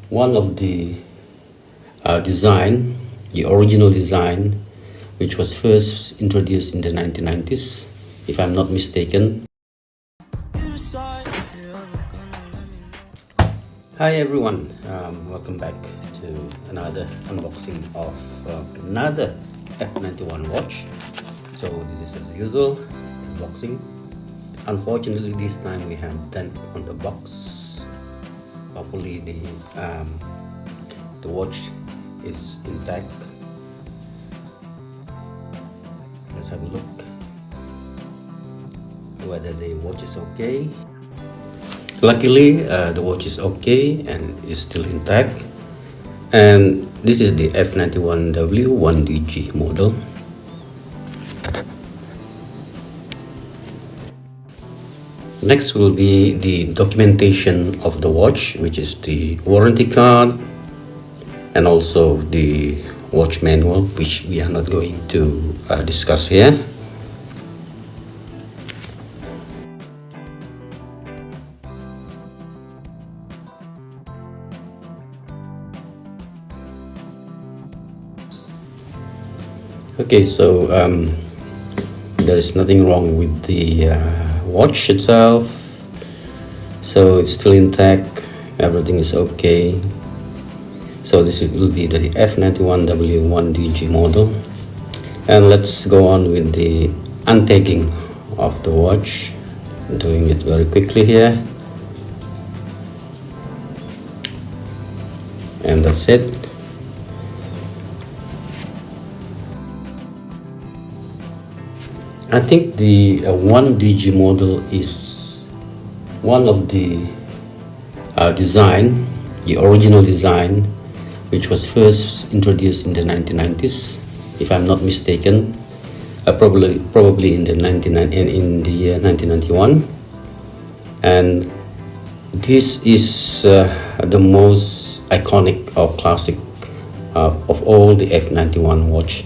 one of the the original design, which was first introduced in the 1990s, if I'm not mistaken. Hi everyone, welcome back to another unboxing of another F-91 watch. So this is as usual, unboxing. Unfortunately this time we have dent on the box. Hopefully the watch is intact. Let's have a look whether the watch is okay. Luckily the watch is okay and is still intact, and this is the F-91W-1DG model. Next will be the documentation of the watch, which is the warranty card and also the watch manual, which we are not going to discuss here. Okay, so there is nothing wrong with the watch itself, so it's still intact, everything is okay. So this will be the F-91W-1DG model, and let's go on with the untagging of the watch. I'm doing it very quickly here, and that's it. I think the 1DG model is one of the the original design, which was first introduced in the 1990s, if I'm not mistaken, probably in the year 1991, and this is the most iconic or classic of all the F-91 watch.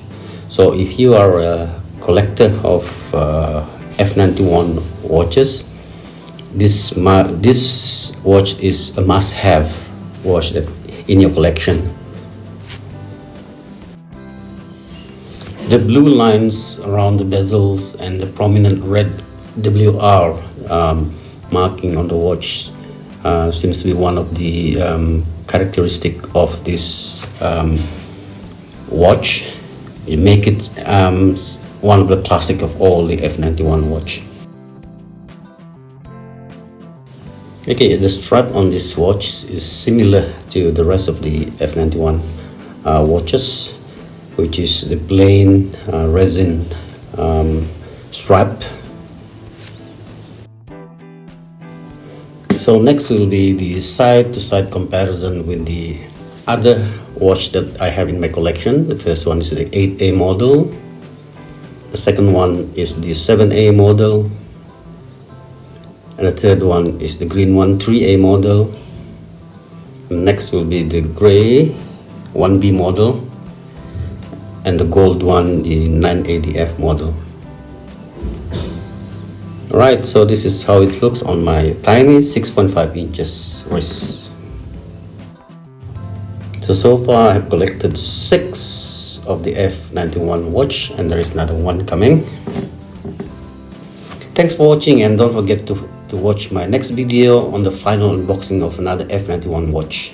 So if you are a collector of F-91 watches, this watch is a must-have watch that in your collection. The blue lines around the bezels and the prominent red WR marking on the watch seems to be one of the characteristic of this watch. You make it one of the classic of all the F-91 watch. Okay, the strap on this watch is similar to the rest of the F-91 watches, which is the plain resin strap. So next will be the side-to-side comparison with the other watch that I have in my collection. The first one is the 8A model. The second one is the 7A model, and the third one is the green one, 3A model. Next will be the gray 1B model, and the gold one, the 980F model. Alright, so this is how it looks on my tiny 6.5 inches wrist. So far I have collected 6 of the F-91 watch, and there is another one coming. Thanks for watching, and don't forget to watch my next video on the final unboxing of another F-91 watch.